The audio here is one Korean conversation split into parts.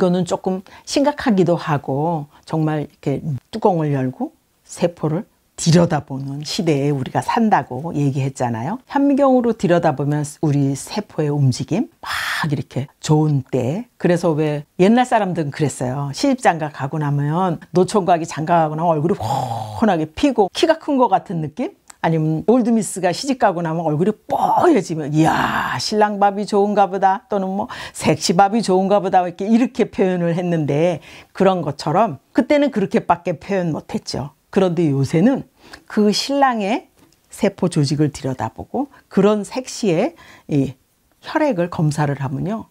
이거는 조금 심각하기도 하고 정말 이렇게 뚜껑을 열고 세포를 들여다보는 시대에 우리가 산다고 얘기했잖아요. 현미경으로 들여다보면 우리 세포의 움직임 막 이렇게 좋은 때, 그래서 왜 옛날 사람들은 그랬어요. 시집장가 가고 나면 노총각이 장가가고 나면 얼굴이 훤하게 피고 키가 큰 것 같은 느낌? 아니면 올드미스가 시집가고 나면 얼굴이 뽀얘지면 이야 신랑 밥이 좋은가 보다, 또는 뭐 섹시밥이 좋은가 보다, 이렇게 표현을 했는데, 그런 것처럼 그때는 그렇게밖에 표현 못했죠. 그런데 요새는 그 신랑의 세포 조직을 들여다보고 그런 색시의 이 혈액을 검사를 하면요,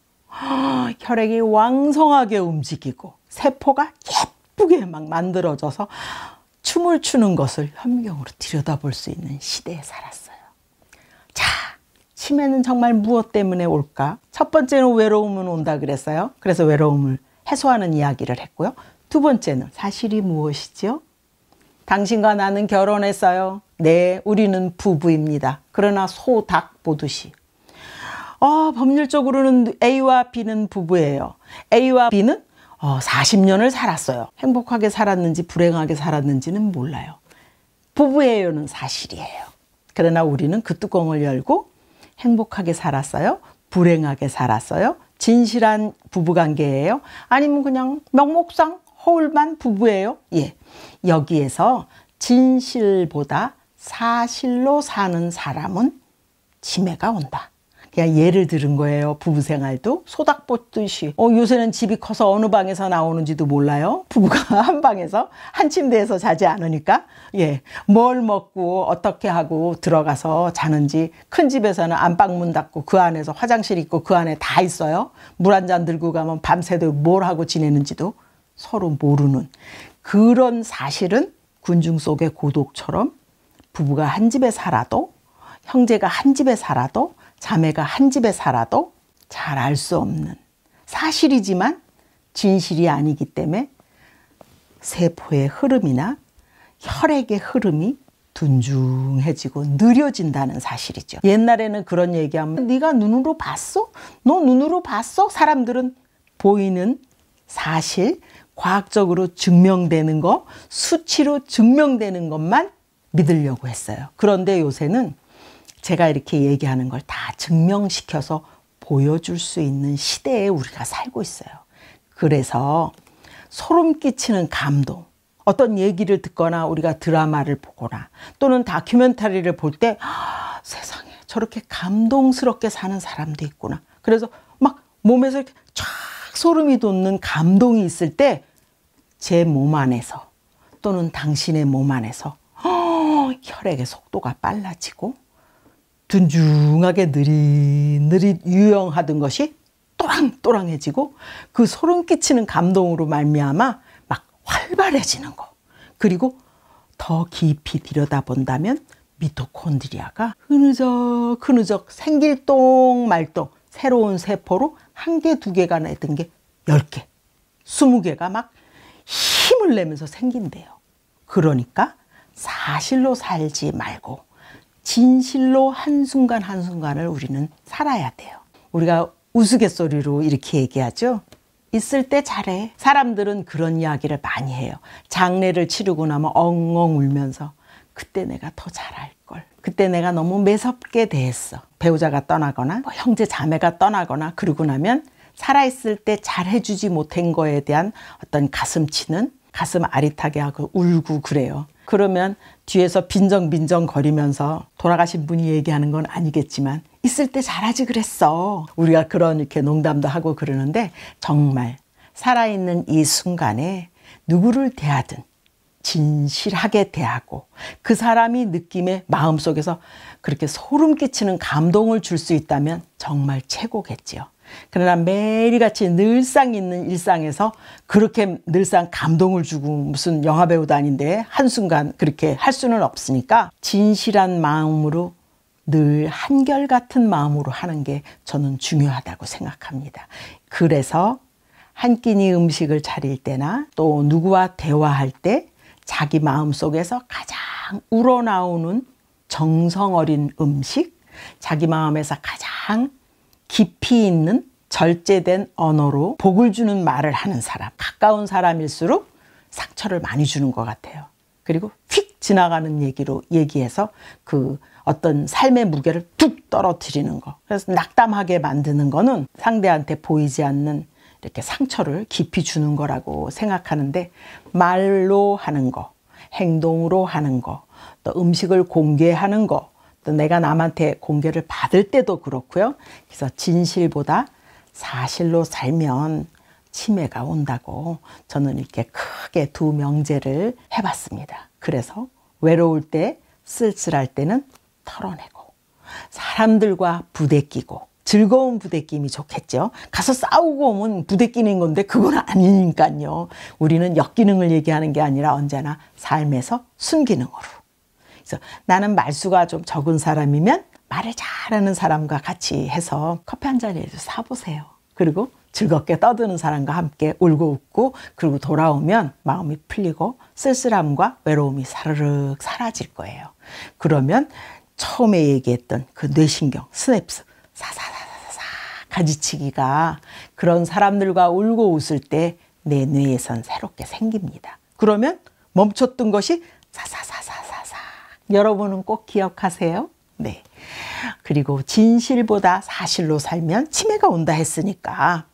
혈액이 왕성하게 움직이고 세포가 예쁘게 막 만들어져서 춤을 추는 것을 현미경으로 들여다볼 수 있는 시대에 살았어요. 자, 치매는 정말 무엇 때문에 올까? 첫 번째는 외로움은 온다 그랬어요. 그래서 외로움을 해소하는 이야기를 했고요. 두 번째는 사실이 무엇이죠? 당신과 나는 결혼했어요. 네, 우리는 부부입니다. 그러나 소, 닭 보듯이. 법률적으로는 A와 B는 부부예요. A와 B는 40년을 살았어요. 행복하게 살았는지 불행하게 살았는지는 몰라요. 부부예요는 사실이에요. 그러나 우리는 그 뚜껑을 열고 행복하게 살았어요? 불행하게 살았어요? 진실한 부부관계예요? 아니면 그냥 명목상 허울만 부부예요? 예. 여기에서 진실보다 사실로 사는 사람은 치매가 온다. 그냥 예를 들은 거예요. 부부 생활도 소닭 보듯이. 요새는 집이 커서 어느 방에서 나오는지도 몰라요. 부부가 한 방에서 한 침대에서 자지 않으니까. 예, 뭘 먹고 어떻게 하고 들어가서 자는지, 큰 집에서는 안방 문 닫고 그 안에서 화장실 있고 그 안에 다 있어요. 물 한 잔 들고 가면 밤새도 뭘 하고 지내는지도 서로 모르는 그런 사실은 군중 속의 고독처럼 부부가 한 집에 살아도, 형제가 한 집에 살아도, 자매가 한 집에 살아도 잘 알 수 없는 사실이지만 진실이 아니기 때문에 세포의 흐름이나 혈액의 흐름이 둔중해지고 느려진다는 사실이죠. 옛날에는 그런 얘기하면 네가 눈으로 봤어? 너 눈으로 봤어? 사람들은 보이는 사실, 과학적으로 증명되는 거, 수치로 증명되는 것만 믿으려고 했어요. 그런데 요새는 제가 이렇게 얘기하는 걸 다 증명시켜서 보여줄 수 있는 시대에 우리가 살고 있어요. 그래서 소름 끼치는 감동, 어떤 얘기를 듣거나 우리가 드라마를 보거나 또는 다큐멘터리를 볼 때 세상에 저렇게 감동스럽게 사는 사람도 있구나. 그래서 막 몸에서 이렇게 쫙 소름이 돋는 감동이 있을 때 제 몸 안에서 또는 당신의 몸 안에서 혈액의 속도가 빨라지고 둔중하게 느릿느릿 유영하던 것이 또랑또랑해지고 그 소름 끼치는 감동으로 말미암아 막 활발해지는 거. 그리고 더 깊이 들여다본다면 미토콘드리아가 흐느적 생길 똥 말똥 새로운 세포로 한 개, 두 개가 내던 게 10개, 20개가 막 힘을 내면서 생긴대요. 그러니까 사실로 살지 말고 진실로 한순간 한순간을 우리는 살아야 돼요. 우리가 우스갯소리로 이렇게 얘기하죠. 있을 때 잘해. 사람들은 그런 이야기를 많이 해요. 장례를 치르고 나면 엉엉 울면서 그때 내가 더 잘할 걸. 그때 내가 너무 매섭게 대했어. 배우자가 떠나거나 형제 자매가 떠나거나 그러고 나면 살아있을 때 잘해주지 못한 거에 대한 어떤 가슴치는, 가슴 아릿하게 하고 울고 그래요. 그러면 뒤에서 빈정빈정 거리면서 돌아가신 분이 얘기하는 건 아니겠지만 있을 때 잘하지 그랬어. 우리가 그런 이렇게 농담도 하고 그러는데 정말 살아있는 이 순간에 누구를 대하든 진실하게 대하고 그 사람이 느낌의 마음속에서 그렇게 소름 끼치는 감동을 줄 수 있다면 정말 최고겠지요. 그러나 매일같이 늘상 있는 일상에서 그렇게 늘상 감동을 주고 무슨 영화배우도 아닌데 한순간 그렇게 할 수는 없으니까 진실한 마음으로 늘 한결같은 마음으로 하는 게 저는 중요하다고 생각합니다. 그래서 한 끼니 음식을 차릴 때나 또 누구와 대화할 때 자기 마음속에서 가장 우러나오는 정성 어린 음식, 자기 마음에서 가장 깊이 있는 절제된 언어로 복을 주는 말을 하는 사람, 가까운 사람일수록 상처를 많이 주는 것 같아요. 그리고 휙 지나가는 얘기로 얘기해서 그 어떤 삶의 무게를 툭 떨어뜨리는 거. 그래서 낙담하게 만드는 거는 상대한테 보이지 않는 이렇게 상처를 깊이 주는 거라고 생각하는데, 말로 하는 거, 행동으로 하는 거, 또 음식을 공개하는 거, 또 내가 남한테 공개를 받을 때도 그렇고요. 그래서 진실보다 사실로 살면 치매가 온다고 저는 이렇게 크게 두 명제를 해봤습니다. 그래서 외로울 때, 쓸쓸할 때는 털어내고, 사람들과 부대끼고, 즐거운 부대낌이 좋겠죠. 가서 싸우고 오면 부대끼는 건데 그건 아니니까요. 우리는 역기능을 얘기하는 게 아니라 언제나 삶에서 순기능으로. 그래서 나는 말수가 좀 적은 사람이면 말을 잘하는 사람과 같이 해서 커피 한 잔이라도 사보세요. 그리고 즐겁게 떠드는 사람과 함께 울고 웃고, 그리고 돌아오면 마음이 풀리고 쓸쓸함과 외로움이 사르륵 사라질 거예요. 그러면 처음에 얘기했던 그 뇌신경, 스냅스, 사사사사사 가지치기가 그런 사람들과 울고 웃을 때 내 뇌에선 새롭게 생깁니다. 그러면 멈췄던 것이 사사사사사사. 여러분은 꼭 기억하세요. 네. 그리고 진실보다 사실로 살면 치매가 온다 했으니까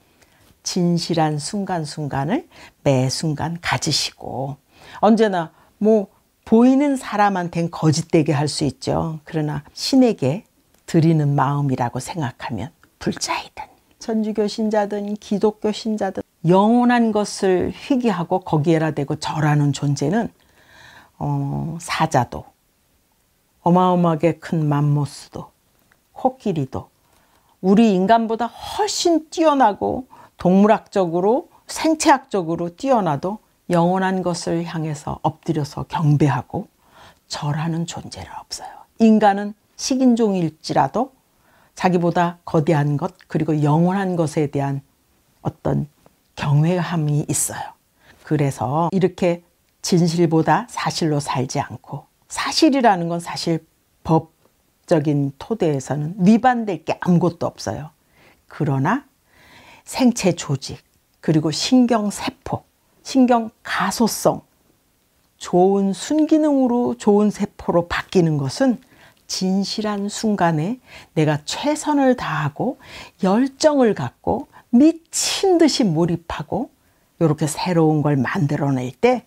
진실한 순간순간을 매 순간 가지시고, 언제나 뭐 보이는 사람한텐 거짓되게 할 수 있죠. 그러나 신에게 드리는 마음이라고 생각하면 불자이든 천주교 신자든 기독교 신자든 영원한 것을 희귀하고 거기에라 대고 절하는 존재는 사자도, 어마어마하게 큰 맘모스도, 코끼리도 우리 인간보다 훨씬 뛰어나고 동물학적으로 생체학적으로 뛰어나도 영원한 것을 향해서 엎드려서 경배하고 절하는 존재는 없어요. 인간은 식인종일지라도 자기보다 거대한 것, 그리고 영원한 것에 대한 어떤 경외함이 있어요. 그래서 이렇게 진실보다 사실로 살지 않고, 사실이라는 건 사실 법적인 토대에서는 위반될 게 아무것도 없어요. 그러나 생체 조직, 그리고 신경세포, 신경 가소성, 좋은 순기능으로 좋은 세포로 바뀌는 것은 진실한 순간에 내가 최선을 다하고 열정을 갖고 미친 듯이 몰입하고 이렇게 새로운 걸 만들어낼 때,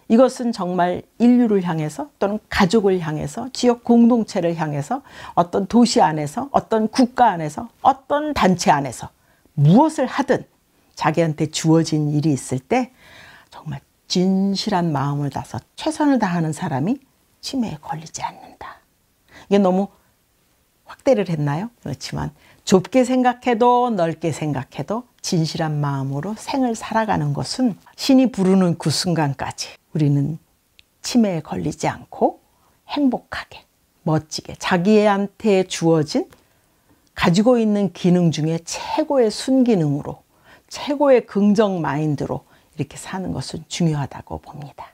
이것은 정말 인류를 향해서 또는 가족을 향해서, 지역 공동체를 향해서, 어떤 도시 안에서, 어떤 국가 안에서, 어떤 단체 안에서 무엇을 하든 자기한테 주어진 일이 있을 때 정말 진실한 마음을 다해서 최선을 다하는 사람이 치매에 걸리지 않는다. 이게 너무 확대를 했나요? 그렇지만 좁게 생각해도 넓게 생각해도 진실한 마음으로 생을 살아가는 것은 신이 부르는 그 순간까지 우리는 치매에 걸리지 않고 행복하게, 멋지게 자기한테 주어진 가지고 있는 기능 중에 최고의 순기능으로, 최고의 긍정 마인드로 이렇게 사는 것은 중요하다고 봅니다.